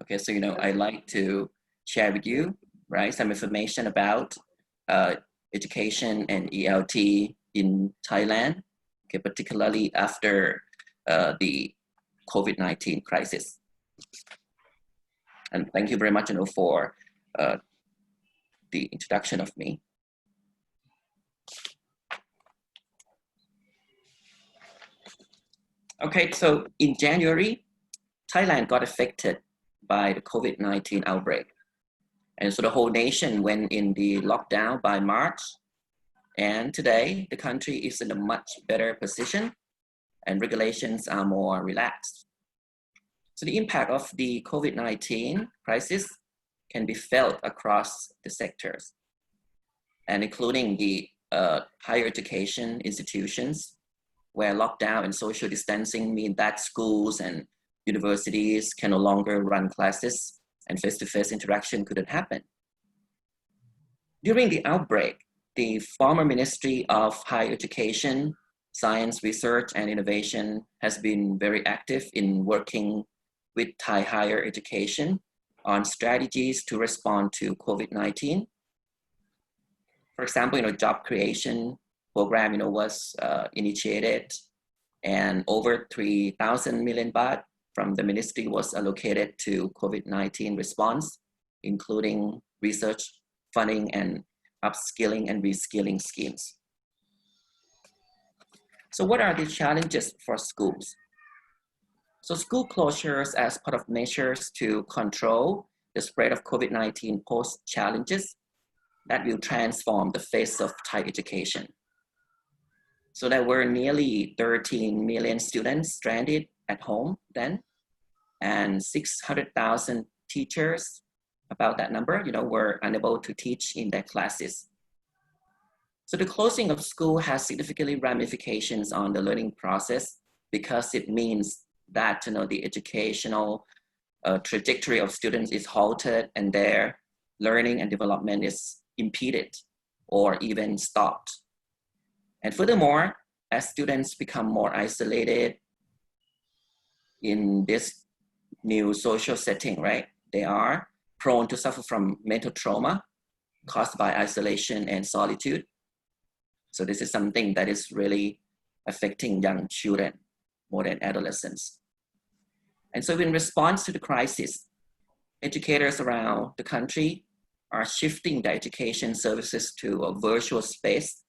Okay, so I'd like to share with you, right, some information about education and ELT in Thailand, okay, particularly after the COVID-19 crisis. And thank you very much, for the introduction of me. Okay, so in January, Thailand got affected by the COVID-19 outbreak. And so the whole nation went in the lockdown by March. And today, the country is in a much better position and regulations are more relaxed. So the impact of the COVID-19 crisis can be felt across the sectors, and including the higher education institutions, where lockdown and social distancing mean that schools and universities can no longer run classes and face-to-face interaction couldn't happen. During the outbreak, the former Ministry of Higher Education, Science, Research and Innovation has been very active in working with Thai higher education on strategies to respond to COVID-19. For example, job creation program, was initiated, and over 3,000 million baht from the ministry was allocated to COVID-19 response, including research funding and upskilling and reskilling schemes. So what are the challenges for schools? So school closures as part of measures to control the spread of COVID-19 pose challenges that will transform the face of Thai education. So there were nearly 13 million students stranded at home then, and 600,000 teachers, about that number, were unable to teach in their classes. So the closing of school has significant ramifications on the learning process, because it means that the educational trajectory of students is halted and their learning and development is impeded or even stopped. And furthermore, as students become more isolated in this new social setting, right, they are prone to suffer from mental trauma caused by isolation and solitude. So this is something that is really affecting young children more than adolescents. And so in response to the crisis, educators around the country are shifting their education services to a virtual space,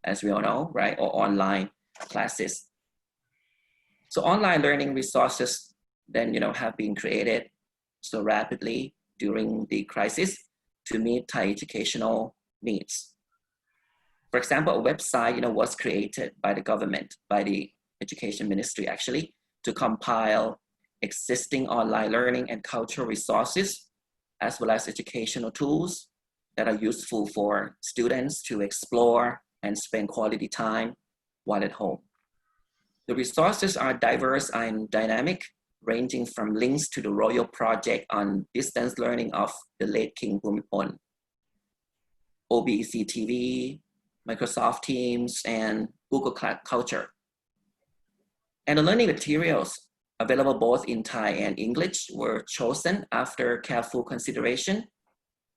as we all know, right, or online classes. So online learning resources then, have been created so rapidly during the crisis to meet Thai educational needs. For example, a website, was created by the government, by the Education Ministry actually, to compile existing online learning and cultural resources, as well as educational tools that are useful for students to explore and spend quality time while at home. The resources are diverse and dynamic, ranging from links to the Royal Project on distance learning of the late King Bhumibol, OBEC TV, Microsoft Teams, and Google Culture. And the learning materials available both in Thai and English were chosen after careful consideration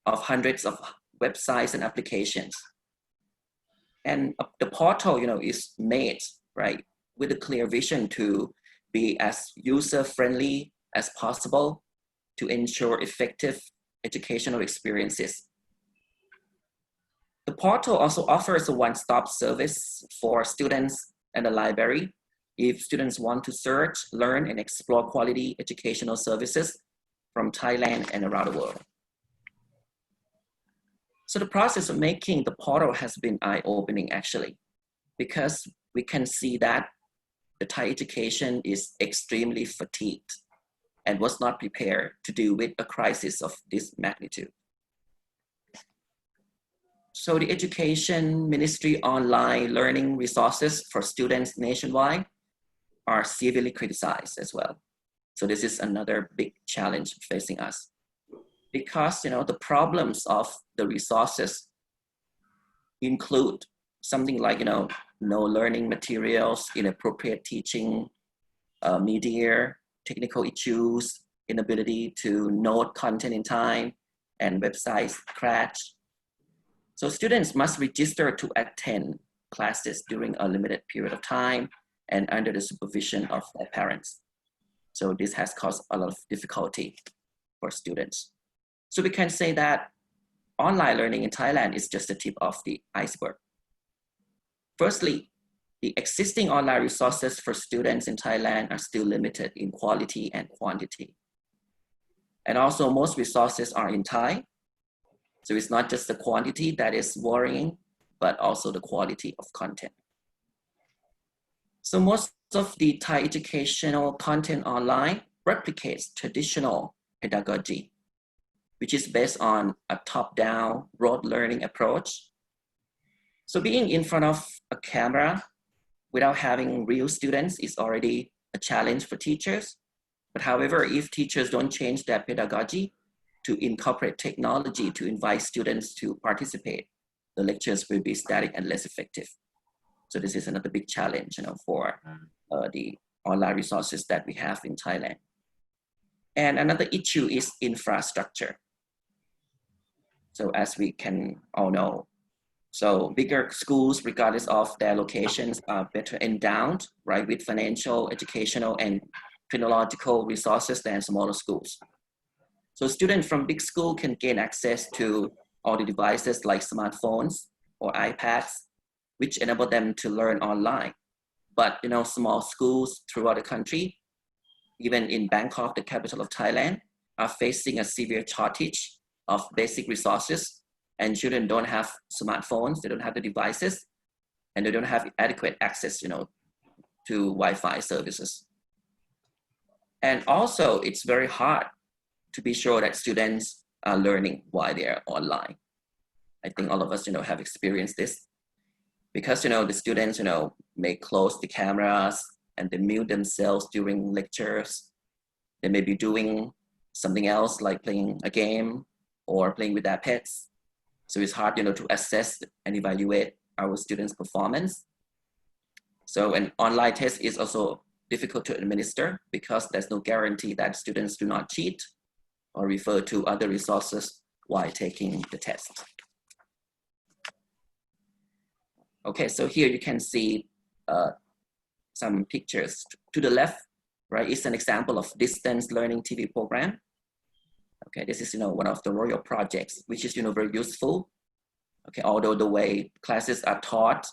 of hundreds of websites and applications. And the portal, is made, right, with a clear vision to be as user-friendly as possible to ensure effective educational experiences. The portal also offers a one-stop service for students and the library if students want to search, learn, and explore quality educational services from Thailand and around the world. So the process of making the portal has been eye-opening actually, because we can see that the Thai education is extremely fatigued and was not prepared to deal with a crisis of this magnitude. So the Education Ministry online learning resources for students nationwide are severely criticized as well. So this is another big challenge facing us, because the problems of the resources include something like no learning materials, inappropriate teaching, media, technical issues, inability to note content in time, and websites crash. So students must register to attend classes during a limited period of time and under the supervision of their parents. So this has caused a lot of difficulty for students. So we can say that online learning in Thailand is just the tip of the iceberg. Firstly, the existing online resources for students in Thailand are still limited in quality and quantity. And also most resources are in Thai. So it's not just the quantity that is worrying, but also the quality of content. So most of the Thai educational content online replicates traditional pedagogy, which is based on a top-down rote learning approach. So being in front of a camera without having real students is already a challenge for teachers. But however, if teachers don't change their pedagogy to incorporate technology to invite students to participate, the lectures will be static and less effective. So this is another big challenge, for the online resources that we have in Thailand. And another issue is infrastructure. So as we can all know, so bigger schools, regardless of their locations, are better endowed, right, with financial, educational, and technological resources than smaller schools. So students from big school can gain access to all the devices like smartphones or iPads, which enable them to learn online. But small schools throughout the country, even in Bangkok, the capital of Thailand, are facing a severe shortage of basic resources, and children don't have smartphones, they don't have the devices, and they don't have adequate access, to Wi-Fi services. And also, it's very hard to be sure that students are learning while they're online. I think all of us, have experienced this because, the students, may close the cameras and they mute themselves during lectures. They may be doing something else like playing a game or playing with their pets. So it's hard, to assess and evaluate our students' performance. So an online test is also difficult to administer because there's no guarantee that students do not cheat or refer to other resources while taking the test. Okay, so here you can see some pictures. To the left, right, is an example of distance learning TV program. Okay, this is one of the royal projects, which is very useful. Okay, although the way classes are taught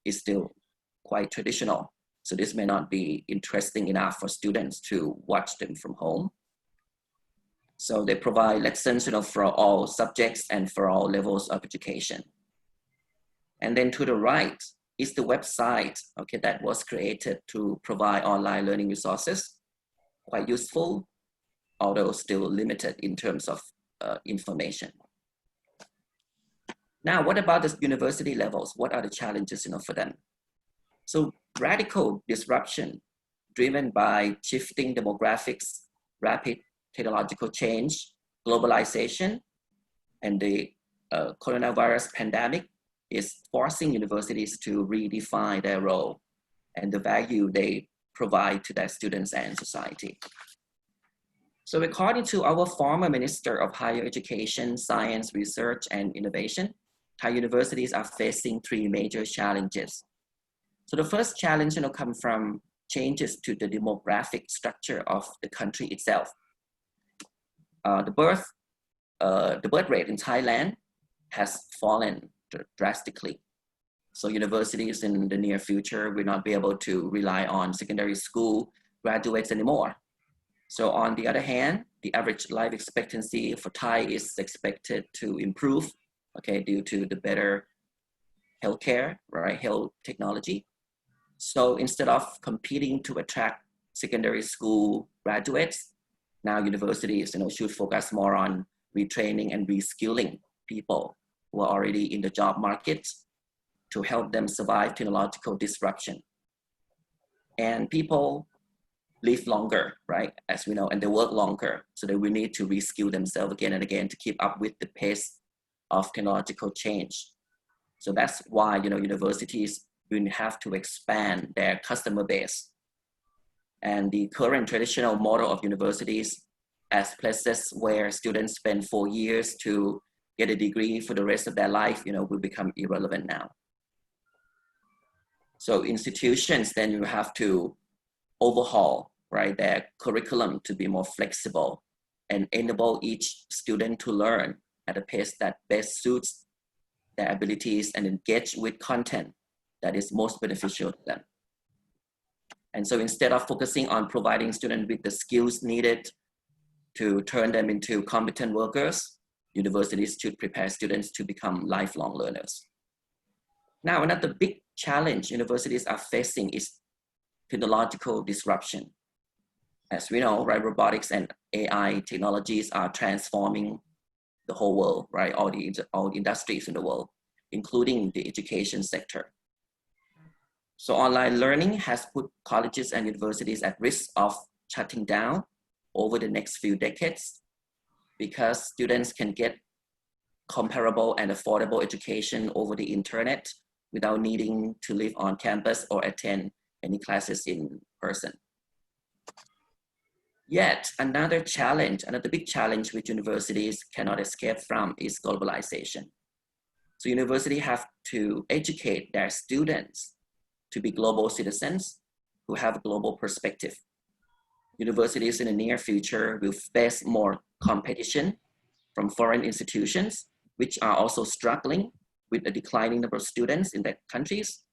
is still quite traditional, so this may not be interesting enough for students to watch them from home. So they provide lessons, for all subjects and for all levels of education. And then to the right is the website, okay, that was created to provide online learning resources. Quite useful, although still limited in terms of information. Now, what about the university levels? What are the challenges, for them? So radical disruption driven by shifting demographics, rapid technological change, globalization, and the coronavirus pandemic is forcing universities to redefine their role and the value they provide to their students and society. So according to our former Minister of Higher Education, Science, Research, and Innovation, Thai universities are facing three major challenges. So the first challenge comes from changes to the demographic structure of the country itself. The birth rate in Thailand has fallen drastically. So universities in the near future will not be able to rely on secondary school graduates anymore. So on the other hand, the average life expectancy for Thai is expected to improve, okay, due to the better healthcare, right, health technology. So instead of competing to attract secondary school graduates, now universities, should focus more on retraining and reskilling people who are already in the job market to help them survive technological disruption. And people live longer, right, as we know, and they work longer. So they will need to reskill themselves again and again to keep up with the pace of technological change. So that's why, universities will have to expand their customer base. And the current traditional model of universities as places where students spend 4 years to get a degree for the rest of their life, will become irrelevant now. So institutions, then you have to overhaul, right, their curriculum to be more flexible and enable each student to learn at a pace that best suits their abilities and engage with content that is most beneficial to them. And so instead of focusing on providing students with the skills needed to turn them into competent workers, universities should prepare students to become lifelong learners. Now, another big challenge universities are facing is technological disruption. As we know, right, robotics and AI technologies are transforming the whole world, right? All the industries in the world, including the education sector. So online learning has put colleges and universities at risk of shutting down over the next few decades because students can get comparable and affordable education over the internet without needing to live on campus or attend any classes in person. Yet another big challenge which universities cannot escape from is globalization. So universities have to educate their students to be global citizens who have a global perspective. Universities in the near future will face more competition from foreign institutions, which are also struggling with a declining number of students in their countries.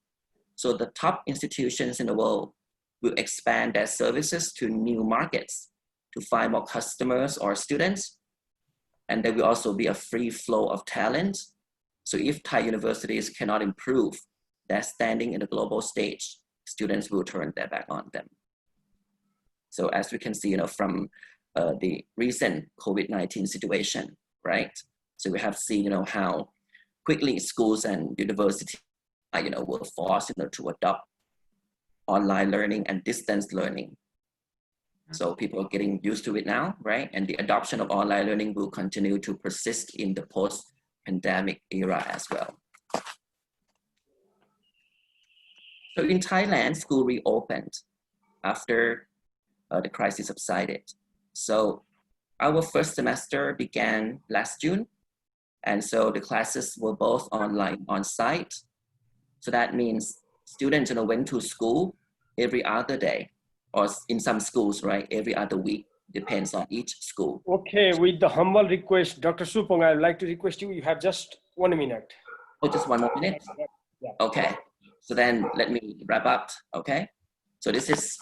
So the top institutions in the world will expand their services to new markets to find more customers or students. And there will also be a free flow of talent. So if Thai universities cannot improve their standing in the global stage, students will turn their back on them. So as we can see, from the recent COVID-19 situation, right? So we have seen, how quickly schools and universities, were forced, to adopt online learning and distance learning. So people are getting used to it now, right? And the adoption of online learning will continue to persist in the post-pandemic era as well. So in Thailand, school reopened after the crisis subsided. So our first semester began last June. And so the classes were both online, on-site. So that means students went to school every other day, or in some schools, right, every other week, depends on each school. Okay, with the humble request, Dr. Supong, I'd like to request you have just 1 minute. Oh, just 1 more minute? Yeah. Okay, so then let me wrap up, okay? So this is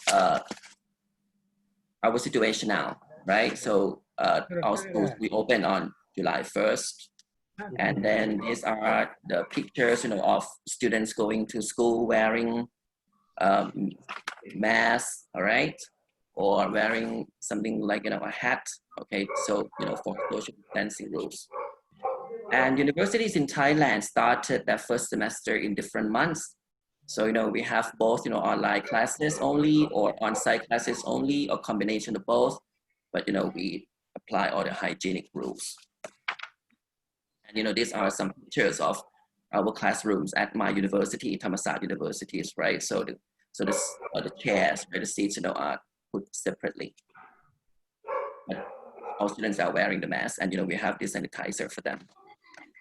our situation now, right? So our schools reopened on July 1st. And then these are the pictures, of students going to school wearing masks, all right? Or wearing something like, a hat, okay? So, for social distancing rules. And universities in Thailand started their first semester in different months. So, we have both, online classes only or on-site classes only or combination of both. But, we apply all the hygienic rules. And, these are some pictures of our classrooms at my university, Thammasat universities, right? So the chairs, right, the seats, are put separately. But all students are wearing the mask, and we have this sanitizer for them.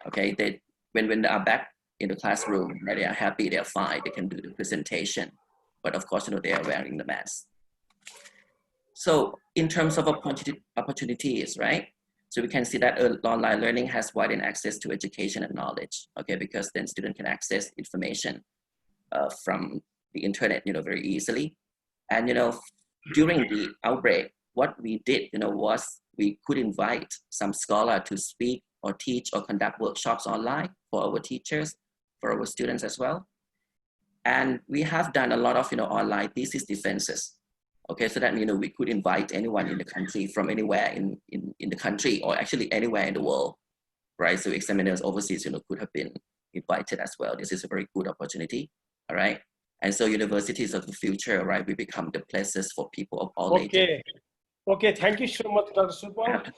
Okay, when they are back in the classroom, right, they are happy, they are fine, they can do the presentation. But of course, they are wearing the mask. So in terms of opportunities, right? So we can see that online learning has widened access to education and knowledge, okay, because then students can access information from the internet, very easily. And, during the outbreak, what we did, was we could invite some scholar to speak or teach or conduct workshops online for our teachers, for our students as well. And we have done a lot of, online thesis defenses. Okay, so that, we could invite anyone in the country from anywhere in the country, or actually anywhere in the world, right? So examiners overseas, could have been invited as well. This is a very good opportunity, all right? And so universities of the future, right, we become the places for people of all ages. Okay, thank you so much, Dr. Supong.